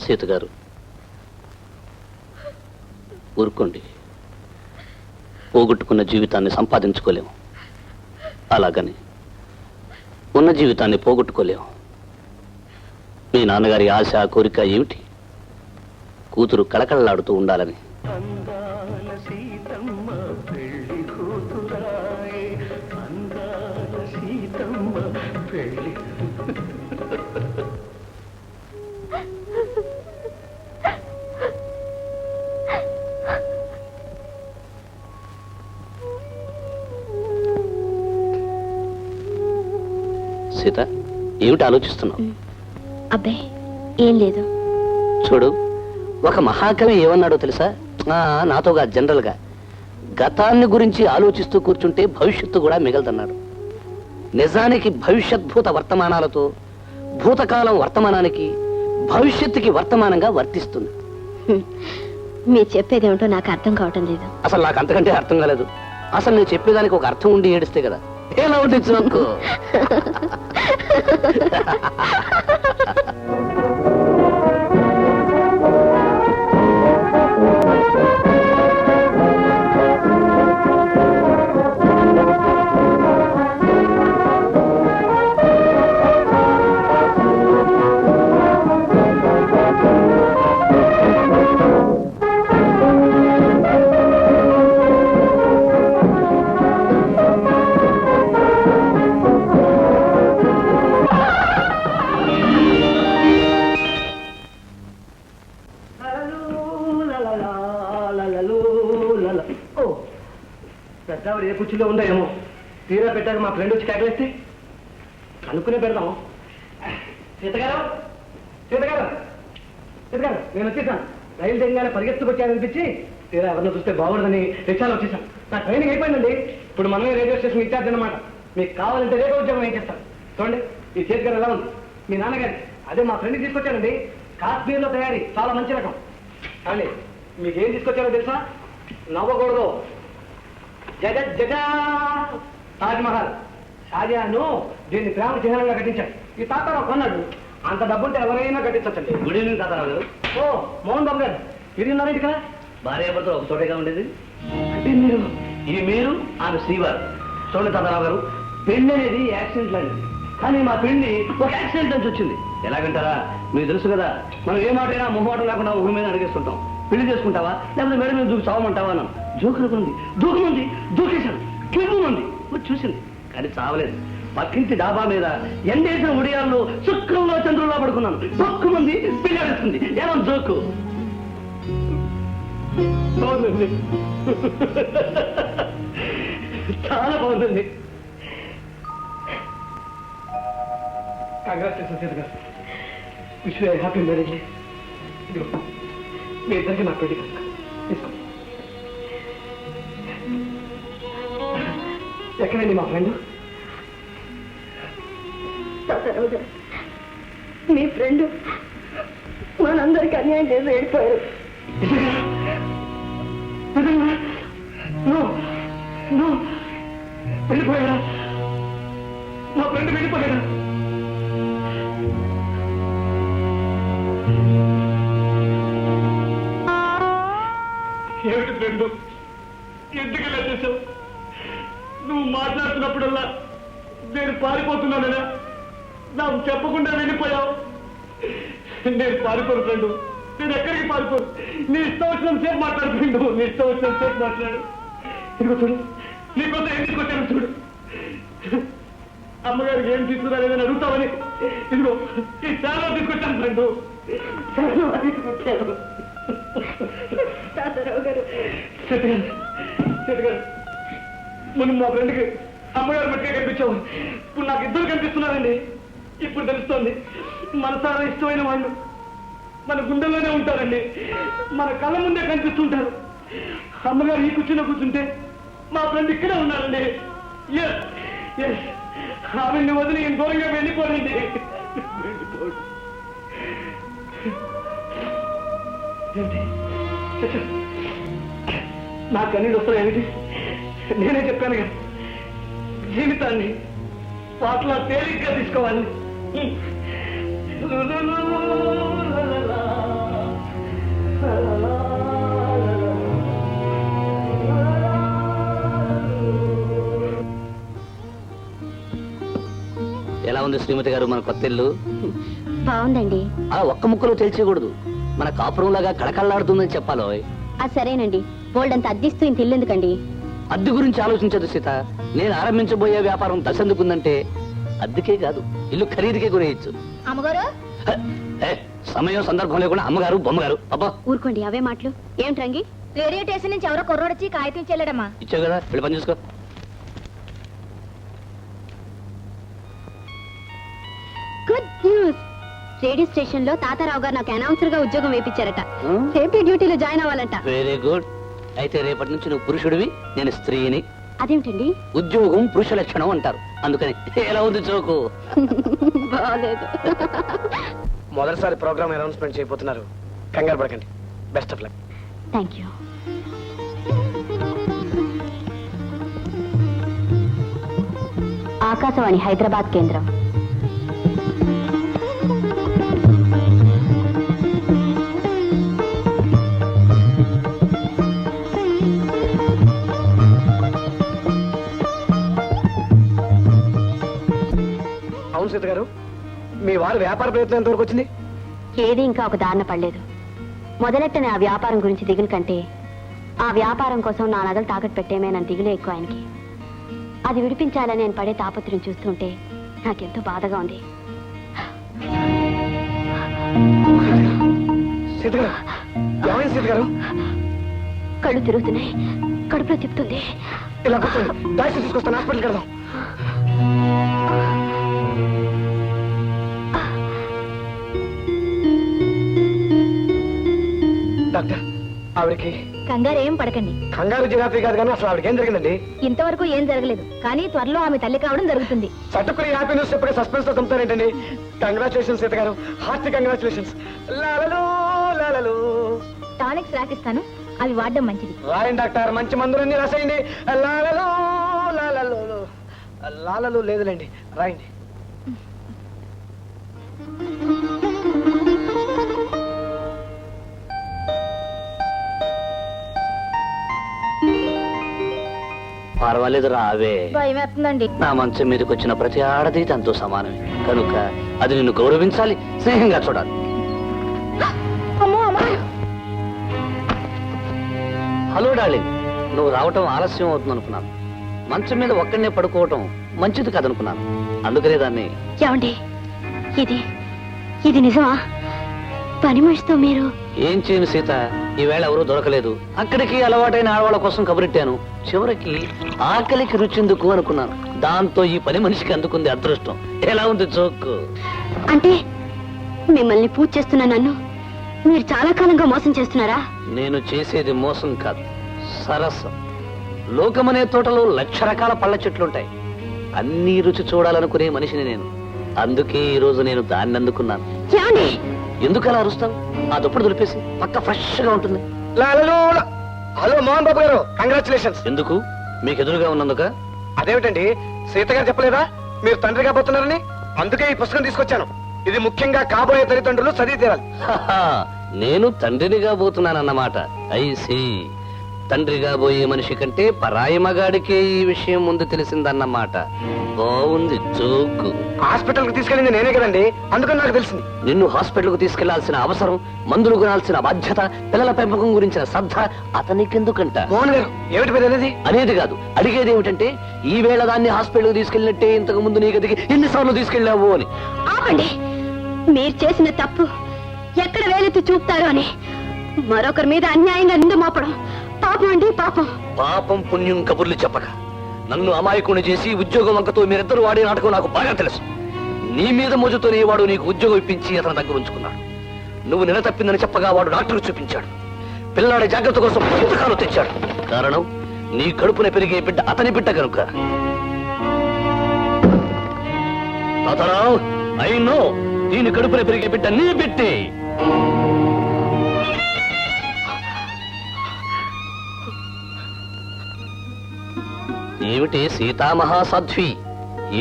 సీత గారు ఊరుకోండి. పోగొట్టుకున్న జీవితాన్ని సంపాదించుకోలేము, అలాగని ఉన్న జీవితాన్ని పోగొట్టుకోలేము. మీ నాన్నగారి ఆశ కోరిక ఏమిటి? కూతురు కళకళలాడుతూ ఉండాలని. సీత, ఏమిటి ఆలోచిస్తున్నావు? అబ్బే ఏం లేదు. చూడు, ఒక మహాకవి ఏమన్నాడో తెలుసా? నాతోగా జనరల్గా గతాన్ని గురించి ఆలోచిస్తూ కూర్చుంటే భవిష్యత్తు కూడా మిగలదన్నాడు. నిజానికి భవిష్యద్భూత వర్తమానాలతో భూతకాలం వర్తమానానికి, భవిష్యత్తుకి వర్తమానంగా వర్తిస్తుంది. మీరు చెప్పేదేమిటో నాకు అర్థం కావటం లేదు. అసలు నాకు అంతకంటే అర్థం కాలేదు. అసలు నేను చెప్పేదానికి ఒక అర్థం ఉండి ఏడిస్తే కదా. ఎలా ఉంటుంది నాకు? పెద్దావిడ ఏ కుర్చీలో ఉందో ఏమో. తీరా పెట్టాక మా ఫ్రెండ్ వచ్చి కేకలేస్తే కనుక్కునే పెడదాము. సీతగారు, సీతగారు, సీతగారు, నేను వచ్చేసాను. రైలు దిగగానే పరిగెత్తుకొచ్చాననిపించి తీరా ఎవరిని చూస్తే బాగుండదని రిక్షాలో వచ్చేసాను. నా ట్రైనింగ్ అయిపోయిందండి. ఇప్పుడు మనమే రైల్వే స్టేషన్ ఇచ్చారు అనమాట. మీకు కావాలంటే రేపు ఉద్యోగం ఏం చేస్తాను చూడండి. ఈ సీతగారు ఎలా ఉంది? మీ నాన్నగారి అదే మా ఫ్రెండ్కి తీసుకొచ్చానండి. కాశ్మీర్లో తయారీ, చాలా మంచి రకం. కానీ మీకేం తీసుకొచ్చారో తెలుసా? నవ్వకూడదు. జగత్ జగా తాజ్మహల్. షాజహాను దీన్ని ప్రేమ చిహ్నంగా కట్టించాడు. ఈ తాతారావు కొన్నాడు. అంత డబ్బుంటే ఎవరైనా కట్టించండి. గుడ్ ఈవినింగ్ తాతారావు గారు. ఓ మోహన్ బాబు గారు, ఇది ఉన్నారేంటి కదా? భార్యాభర్తలు ఒక చోటగా ఉండేది. అంటే మీరు ఆమె శ్రీవారు. చూడండి తాతారావు గారు, పెళ్లి అనేది యాక్సిడెంట్ లాంటిది. కానీ మా పెళ్లి ఒక యాక్సిడెంట్ నుంచి వచ్చింది. ఎలాగంటారా? మీకు తెలుసు కదా, మనం ఏ మాట అయినా మొహమాటం లేకుండా ఊరి మీద అడిగేస్తుంటాం. పెళ్లి చేసుకుంటావా లేకపోతే మేడం మీద దూకి చావమంటావా అన్నాను. జోకునుకుంది, దూకునుంది, దూకేశాను. కిందుంది వచ్చి చూసింది, కానీ చావలేదు. పక్కింటి డాబా మీద ఎండేసిన ఉడియాల్లో శుక్రంలో చంద్రుల్లో పడుకున్నాను. పక్కుమంది పిల్లడిస్తుంది. ఏమన్నా జోకు? బాగుందండి, చాలా బాగుందండి. కంగ్రాచులేషన్ సీత గారు. Wish you happy marriage. మీ ఇద్దరికి నా పెళ్లి కనుక తీసుకో. ఎక్కడండి మా ఫ్రెండ్? మీ ఫ్రెండ్ మనందరికి అన్యాయం చేసి వెళ్ళిపోయారు. వెళ్ళిపోయారా? మా ఫ్రెండ్ వెళ్ళిపోయారా? ఏమిటి ఫ్రెండ్, ఎందుకు ఇలా చేశావు? నువ్వు మాట్లాడుతున్నప్పుడల్లా నేను పారిపోతున్నానేనా? నాకు చెప్పకుండా వెళ్ళిపోయావు. నేను పారిపోను ఫ్రెండ్, నేను ఎక్కడికి పారిపోను. నీ ఇష్టం వచ్చిన సేపు మాట్లాడు ఫ్రెండ్, నీ ఇష్టం వచ్చిన సేపు మాట్లాడు. ఇదిగో చూడు, నీకోసం ఏం తీసుకొచ్చాను చూడు. అమ్మగారికి ఏం తీసుకురాలేదని అడుగుతావని ఇదిగో ఈ చాలా తీసుకొచ్చాను ఫ్రెండ్. తీసుకొచ్చాను. మనం మా ఫ్రెండ్కి అమ్మగారు బట్టిగా కనిపించావు. ఇప్పుడు నాకు ఇద్దరు కనిపిస్తున్నారండి. ఇప్పుడు తెలుస్తోంది, మనసారా ఇష్టమైన వాళ్ళు మన గుండెల్లోనే ఉంటారండి. మన కళ్ళ ముందే కనిపిస్తుంటారు. అమ్మగారు ఈ కూర్చుని కూర్చుంటే మా ఫ్రెండ్ ఇక్కడే ఉన్నారండి. ఆవిడ్ని వదిలి నేను దూరంగా వెళ్ళిపోనండి. నా కన్నీళ్ళు వస్తాయేమిటి? నేనే చెప్పాను కదా, జీవితాన్ని పాటలా తేలిగ్గా తీసుకోవాలి. ఉంది శ్రీమతి గారు మన కొత్త ఇల్లు? బాగుందండి. ఆ ఒక్క ముక్కలో తెలియకూడదు, మన కాపురం లాగా కళకళలాడుతుందని చెప్పాలో. సరేనండి, బోల్డ్ అంత అద్దిస్తూ ఇంత ఇల్లు ఎందుకండి? అద్దె గురించి ఆలోచించదు సీత. నేను ఆరంభించబోయే వ్యాపారం దశెందుకుందంటే అద్దెకే కాదు, ఇల్లు ఖరీదుకే కొనేయచ్చు. అమ్మగారు సమయం సందర్భం లేకుండా అమ్మగారు బొమ్మగారు. అబ్బా ఊరుకోండి, అవే మాటలు. ఏమిటి రంగి? రేడియో స్టేషన్ నుంచి ఎవరో కుర్రోడొచ్చి కాగితం చెల్లడమ్మా. ఇచ్చావు కదా, వెళ్ళి పని చూసుకో. Good news. రేడియో స్టేషన్ లో తాతారావు గారు నాకు అనౌన్సర్ గా ఉద్యోగం వేయించారట. రేపే డ్యూటీలో జాయిన్ అవ్వాలంట. Very good. అయితే రేపటి నుంచి నువ్వు పురుషుడివి, నేను స్త్రీని. అదేమిటండి? ఉద్యోగం పురుష లక్షణం అంటారు, అందుకని. ఎలా ఉంది చోకు? బాగాలేదు. మొదటిసారి ప్రోగ్రామ్ అనౌన్స్మెంట్ చేయబోతున్నారు, కంగారు పడకండి. Best of luck. Thank you. Akashvani Hyderabad కేంద్రం. అవును సీత గారు, మీ వారు వ్యాపార ప్రయత్నం ఎంతవరకు వచ్చింది? ఏది ఇంకా ఒక దారిన పడలేదు. మొదలెట్టని ఆ వ్యాపారం గురించి దిగులు కంటే ఆ వ్యాపారం కోసం నా నగలు తాకట్టు పెట్టేమేనని దిగులే ఎక్కువ ఆయనకి. అది విడిపించాలని నేను పడే తాపత్రయం చూస్తుంటే నాకెంతో బాధగా ఉంది. సీత గారు, ఏమైంది సీత గారు? కళ్ళు తిరుగుతున్నాయి, కడుపులో తిప్పుతుంది. ఇలా కూర్చోండి, డాక్టర్ తీసుకొస్తాను, హాస్పిటల్కి వెళ్దాం. డాక్టర్, ఆవిడకి కంగారు ఏం పడకండి. కంగారు జిరాఫీ కాదు, కానీ అసలు ఆవిడకి ఏం జరిగిందండి? ఇంతవరకు ఏం జరగలేదు, కానీ త్వరలో ఆమె తల్లి కావడం జరుగుతుంది. చట్టుకుని హ్యాపీ న్యూస్ చెప్పగా సస్పెన్స్ తో చంపుతారేంటండి? కంగ్రాచులేషన్స్ సీత గారు, హార్టీ కంగ్రాచులేషన్స్. లాలలు లాలలు. టానిక్స్ రాకిస్తాను, అవి వాడడం మంచిది. రాయండి డాక్టర్, మంచి మందులన్నీ రాసేయండి. లాలలు లాలలు. లాలలు లేదులేండి, రాయండి. పర్వాలేదు, రావే. భయమేస్తుందండి. నా మంచం మీదకి వచ్చిన ప్రతి ఆడది తనతో సమానమే కనుక అది నిన్ను గౌరవించాలి, స్నేహంగా చూడాలి. హలో డార్లింగ్, నువ్వు రావటం ఆలస్యం అవుతుంది అనుకున్నాను. మంచం మీద ఒక్కడనే పడుకోవటం మంచిది కాదనుకున్నాను, అందుకనే దాన్ని. ఏమండి, ఇది నిజమా? పని మనిషితో మీరు? ఏం చేయను సీత, ఈవేళ ఎవరూ దొరకలేదు. అక్కడికి అలవాటైన ఆడవాళ్ళ కోసం కబురెట్టాను. చివరికి ఆకలికి రుచిందుకు అనుకున్నాను. దాంతో ఈ పని మనిషికి అందుకుంది అదృష్టం. ఎలా ఉంది చోక్కు? అంటే మిమ్మల్ని పూజ చేస్తున్న నన్ను మీరు చాలా కాలంగా మోసం చేస్తున్నారా? నేను చేసేది మోసం కాదు, సరసం. లోకమనే తోటలో 1,00,000 రకాల పళ్ళ చెట్లుంటాయి. అన్ని రుచి చూడాలనుకునే మనిషిని నేను. అందుకే ఈ రోజు నేను దాన్ని అందుకున్నాను. ఏమండి? ఎందుకు అలా అరుస్తావు? ఆ దుప్పటి దులిపేసి పక్క ఫ్రెష్ గా ఉంటుంది. హలో మోహన్ బాబు గారు, కంగ్రాచులేషన్స్. ఎందుకు? మీకు ఎదురుగా ఉన్నందుక? అదేమిటండి, సీత గారు చెప్పలేదా మీరు తండ్రి కాబోతున్నారని? అందుకే ఈ పుస్తకం తీసుకొచ్చాను. ఇది ముఖ్యంగా కాబోయే తల్లిదండ్రులు చదివి తీరాలి. నేను తండ్రినిగా పోతున్నానన్నమాట. ఐసి తండ్రిగా పోయే మనిషి కంటే పరాయి మగాడికే ఈ విషయం ముందు తెలిసిందన్నమాట. బాగుంది జోకు. హాస్పిటల్ కు తీసుకెళ్ళింది నేనే కదండి, అందుకని నాకు తెలిసింది. నిన్ను హాస్పిటల్ కు తీసుకెళ్లాల్సిన అవసరం, మందులు కొనాల్సిన బాధ్యత, పిల్లల పెంపకం గురించిన శ్రద్ధ అతనికెందుకంట? మోహన్ గారు, ఏమిటి మీరు అనేది? అనేది కాదు, అడిగేది ఏమిటంటే ఈ వేళ దాన్ని హాస్పిటల్ కు తీసుకెళ్ళినట్టే ఇంతకు ముందు నీ గదికి ఎన్నిసార్లు తీసుకెళ్ళావు అని. ఆపండి, మీరు చేసిన తప్పు ఎక్కడ వేలెత్తి చూపుతారు అని మరొకరి మీద అన్యాయంగా నింద మోపడం పాపం అండి, పాపం. పాపం పుణ్యం కబుర్లు చెప్పక నన్ను అమాయకుని చేసి ఉద్యోగం వంకతో మీరిద్దరు వాడే నాటకం నాకు బాగా తెలుసు. నీ మీద మోజుతోనే వాడు నీకు ఉద్యోగం ఇప్పించి అతని దగ్గర ఉంచుకున్నాడు. నువ్వు నిల తప్పిందని చెప్పగా వాడు డాక్టర్ చూపించాడు. పిల్లాడి జాగ్రత్త కోసం పుస్తకాలు తెచ్చాడు. కారణం నీ కడుపున పెరిగే బిడ్డ అతని బిడ్డ కనుక. తాతారావు, ఐ నో, దీని కడుపున పెరిగే బిడ్డ నీ బిడ్డే. ఏమిటి సీతామహాసాధ్వి,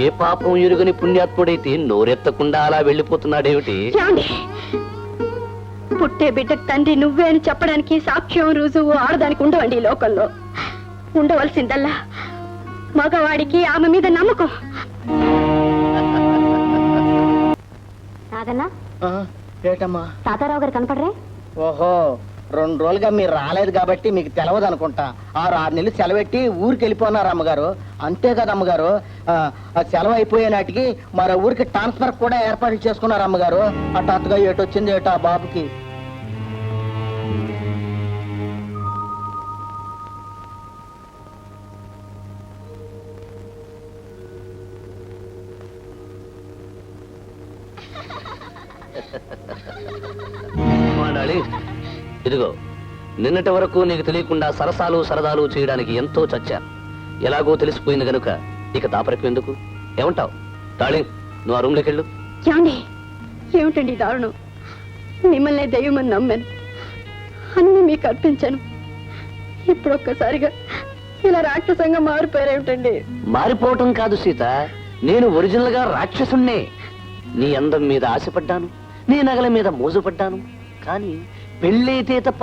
ఏ పాపం ఎరుగని పుణ్యాత్ముడైతే నోరెత్తకుండా అలా వెళ్ళిపోతున్నాడేమిటి? పుట్టే బిడ్డకు తండ్రి నువ్వే అని చెప్పడానికి సాక్ష్యం రుజువు ఆడదానికి ఉండవండి ఈ లోకంలో. ఉండవలసిందల్లా మగవాడికి ఆమె మీద నమ్మకం. నాగన్నా ఏటమ్మా? తాతారావు గారు కనపడరే? ఓహో, 2 రోజులుగా మీరు రాలేదు కాబట్టి మీకు తెలవదు అనుకుంటా. 6 నెలలు సెలవెట్టి ఊరికి వెళ్ళిపోన్నారు అమ్మగారు. అంతే కదా అమ్మగారు? ఆ సెలవు అయిపోయే నాటికి మరో ఊరికి ట్రాన్స్ఫర్ కూడా ఏర్పాటు చేసుకున్నారు అమ్మగారు. హఠాత్తుగా ఏటొచ్చింది ఏటో ఆ బాబుకి. మాడాలి, ఇదిగో నిన్నటి వరకు నీకు తెలియకుండా సరసాలు సరదాలు చేయడానికి ఎంతో చచ్చాను. ఎలాగో తెలిసిపోయింది గనుక ఇక దాపరకు ఎందుకు? ఏమంటావు డార్లింగ్? నువ్వు ఆ రూమ్లోకి వెళ్ళు. ఏమండి, ఏమిటండి దారుణం? మిమ్మల్ని దైవమని నమ్మాను, అన్ని మీకు అర్పించాను. ఇప్పుడు ఒక్కసారిగా ఇలా రాక్షసంగా మారిపోయారేమిటండి? మారిపోవటం కాదు సీత, నేను ఒరిజినల్ గా రాక్షసుణ్ణే. నీ అందం మీద ఆశపడ్డాను, నీ నగల మీద మోజుపడ్డాను. కానీ పెళ్ళైతే తప్ప